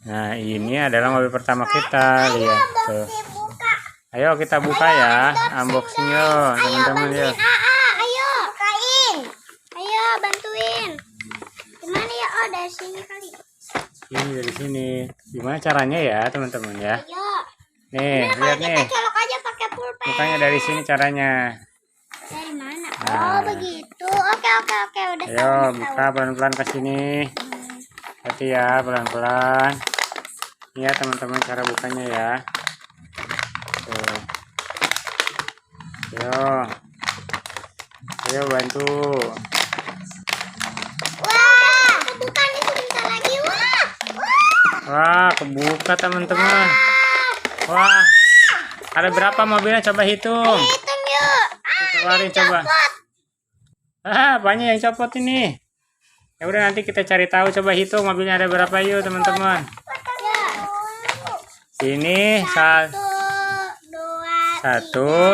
Nah, ini adalah mobil pertama kita. Lihat tuh. Ayo kita buka ya, unboxing yuk teman-teman yuk. Ayo bukain. Ayo bantuin. Gimana ya? Oh, dari sini kali. Ini dari sini. Gimana caranya ya teman-teman ya? Ayo. Nih, lihat nih. Kita colok aja pakai pulpen. Bukanya dari sini caranya. Dari mana? Nah. Oh, begitu. Oke, udah Ayo buka pelan-pelan ke sini. Hati ya, pelan-pelan. Ini ya teman-teman cara bukanya ya. Tuh. Ayo bantu. Wah, kebuka nih sebentar lagi. Wah, kebuka teman-teman. Wah, ada berapa mobilnya? Coba hitung. Hitung yuk. Keluarin coba. Banyak yang copot ini. Ya udah nanti kita cari tahu. Coba hitung mobilnya ada berapa yuk teman-teman. Ini satu.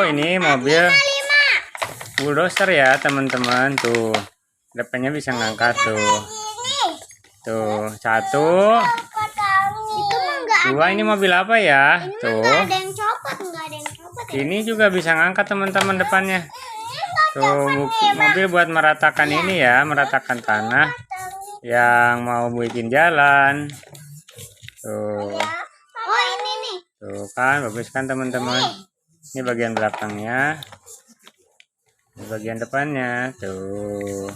Ini mobil bulldozer ya teman-teman. Tuh depannya bisa ngangkat tuh. Tuh satu. Dua, ini mobil apa ya? Tuh. Ini juga bisa ngangkat teman-teman depannya. Tuh mobil buat meratakan ini ya, meratakan tanah yang mau bikin jalan. Tuh. Oh, ini nih. Tuh kan bagus kan teman-teman. Ini bagian belakangnya. Ini bagian depannya. Tuh.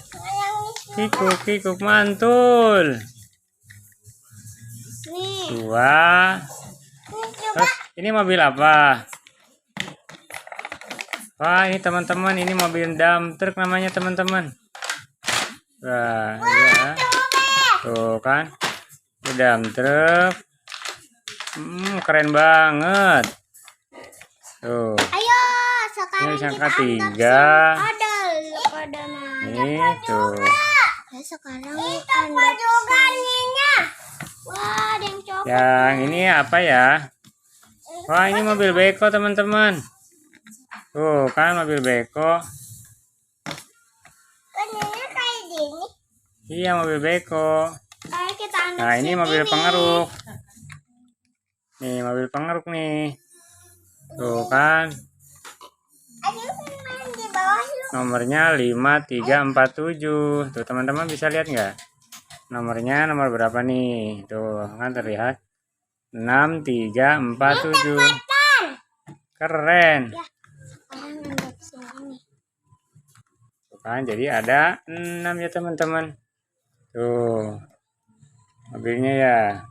Kikuk mantul. Nih. Dua. Terus ini mobil apa? Wah, ini teman-teman, ini mobil dump truck namanya teman-teman. Wah, ya. Tuh kan. Ini dump truck. Keren banget. Tuh. Ayo, sekarang Ini kita angka 3. pada Ini tuh. Ya, sekarang unboxingnya. Wah, ada yang coklat. Yang ini apa ya? Wah, ini mobil beko teman-teman. Tuh kan mobil beko. Warnanya kayak gini. Iya, mobil beko. Kayak kita unboxing. Nah, ini mobil pengeruk. Nih, mobil pengeruk nih. Tuh kan. Ayo main di bawah yuk. Nomornya 5347. Tuh teman-teman bisa lihat nggak? Nomornya nomor berapa nih? Tuh kan terlihat 6347. Keren. Ya, sekarang unboxing ini. Tuh kan jadi ada 6 ya teman-teman. Tuh. Mobilnya ya.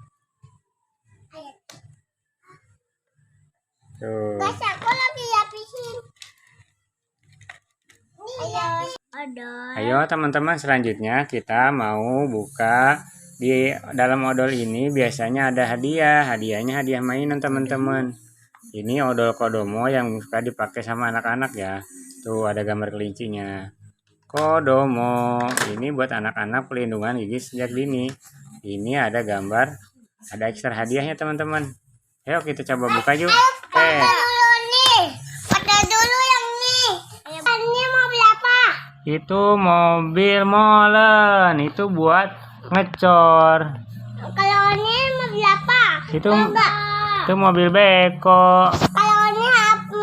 Tuh. Guys, aku lagi lapisin. Ayo teman-teman, selanjutnya kita mau buka. Di dalam odol ini biasanya ada hadiah. Hadiahnya hadiah mainan teman-teman. Ini odol Kodomo yang suka dipakai sama anak-anak ya. Tuh ada gambar kelincinya. Kodomo. Ini buat anak-anak pelindungan gigi sejak dini. Ini ada gambar. Ada ekstra hadiahnya teman-teman. Ayo kita coba buka yuk. Foto dulu yang nih. Ini mobil apa? Itu mobil molen. Itu buat ngecor. Kalau ini mobil apa? Itu mobil beko. Kalau ini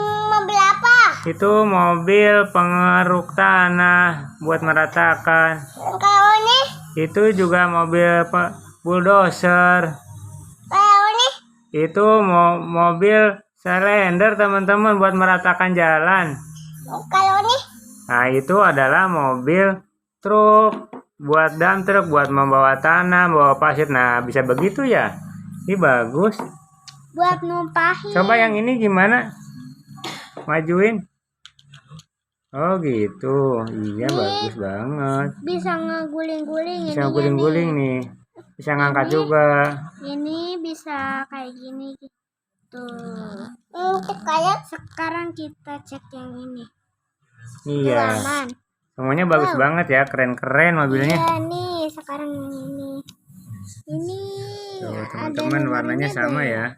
mobil apa? Itu mobil pengeruk tanah buat meratakan. Kalau ini? Itu juga mobil bulldozer. Kalau ini? Itu mobil selender teman-teman buat meratakan jalan. Kalau ini? Nah, itu adalah mobil truk buat dump truck, buat membawa tanah, membawa pasir. Nah, bisa begitu ya. Ini bagus. Buat numpahin. Coba yang ini gimana? Majuin. Oh, gitu. Iya, bagus banget. Bisa ngeguling-guling. Bisa guling-guling nih. Bisa ngangkat juga. Ini bisa kayak gini gitu. Sekarang kita cek yang ini. Iya. Semuanya bagus banget ya, keren-keren mobilnya. Iya nih, sekarang yang ini. Ini. Tuh, teman-teman warnanya sama ya.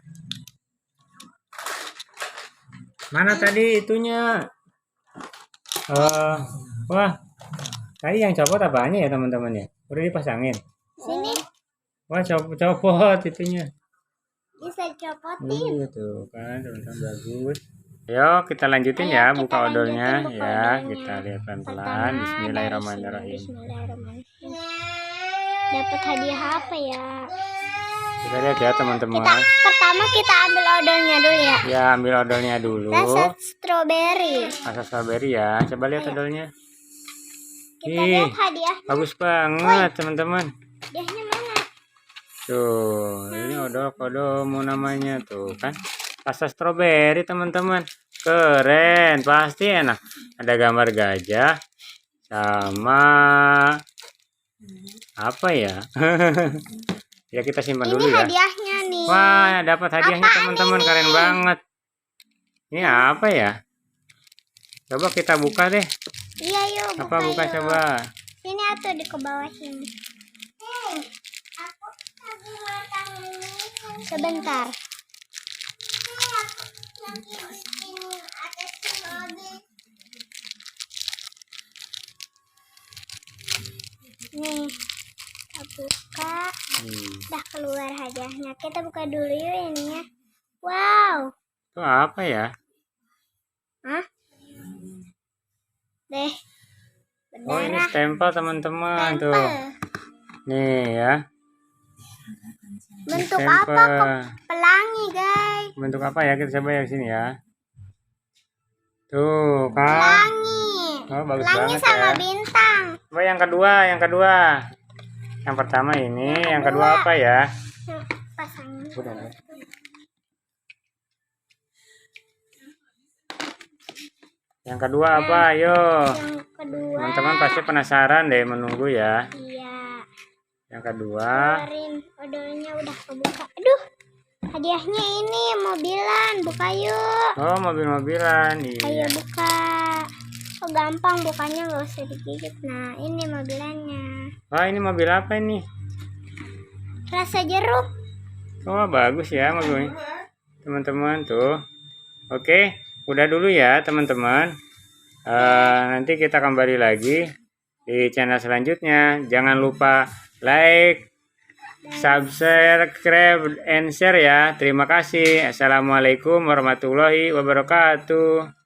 Mana tadi itunya? Wah. Tadi yang copot apanya ya teman-teman ya? Udah dipasangin. Sini. Wah, copot itunya. Bisa copotin. Iya tuh kan, teman-teman bagus. Ayo kita lanjutin Ayo, ya kita buka odolnya lanjutin buka ya. odolnya. Kita lihat pelan-pelan. Pertama dari Bismillahirrahmanirrahim. sini. Bismillahirrahmanirrahim. Dapat hadiah apa ya? Kita lihat ya teman-teman. Pertama kita ambil odolnya dulu ya. Ya, ambil odolnya dulu. Rasa stroberi. Rasa strawberry ya. Coba lihat odolnya. Kita Ih, lihat hadiahnya. bagus banget teman-teman. Hadiahnya mana? Tuh, ini odol kodomo namanya tuh kan. Rasa stroberi teman-teman. Keren, pasti enak. Ada gambar gajah sama apa ya? Ya kita simpan Ini dulu ya. hadiahnya nih. Wah, dapat hadiahnya teman-teman, keren banget. Ini apa ya? Coba kita buka deh. Iya yuk. Apa buka yuk. coba? Sini atau di ke bawah sini. Sebentar. Nih, kita buka. Udah keluar hadiahnya. Kita buka dulu yuk ininya. Wow. Itu apa ya? Hah? Deh. Oh, ini Berdarah. stempel teman-teman tuh. Tempel. Nih ya. Bentuk Stempel. apa? Pelangi, guys. Bentuk apa ya? Kita coba ya sini ya. Tuh kan. Pelangi. Oh, bagus Pelangi banget sama ya. bintang. Coba yang kedua, yang kedua. Yang pertama ini, yang kedua apa ya? Pasang. Udah ya. Yang kedua apa? Ayo. Yang kedua. Teman-teman pasti penasaran deh menunggu ya. Iya. Yang kedua. Keluarin odolnya udah kebuka. Aduh. Hadiahnya ini mobilan. Buka yuk. Oh, mobil-mobilan. Ayo Iya. buka. Oh gampang bukanya, nggak usah digigit. Nah ini mobilannya. Wah, ini mobil apa ini? Rasa jeruk. Oh, bagus ya mobilnya. Teman-teman tuh. Oke, udah dulu ya teman-teman. Nanti kita kembali lagi di channel selanjutnya. Jangan lupa like, subscribe, and share ya. Terima kasih. Assalamualaikum warahmatullahi wabarakatuh.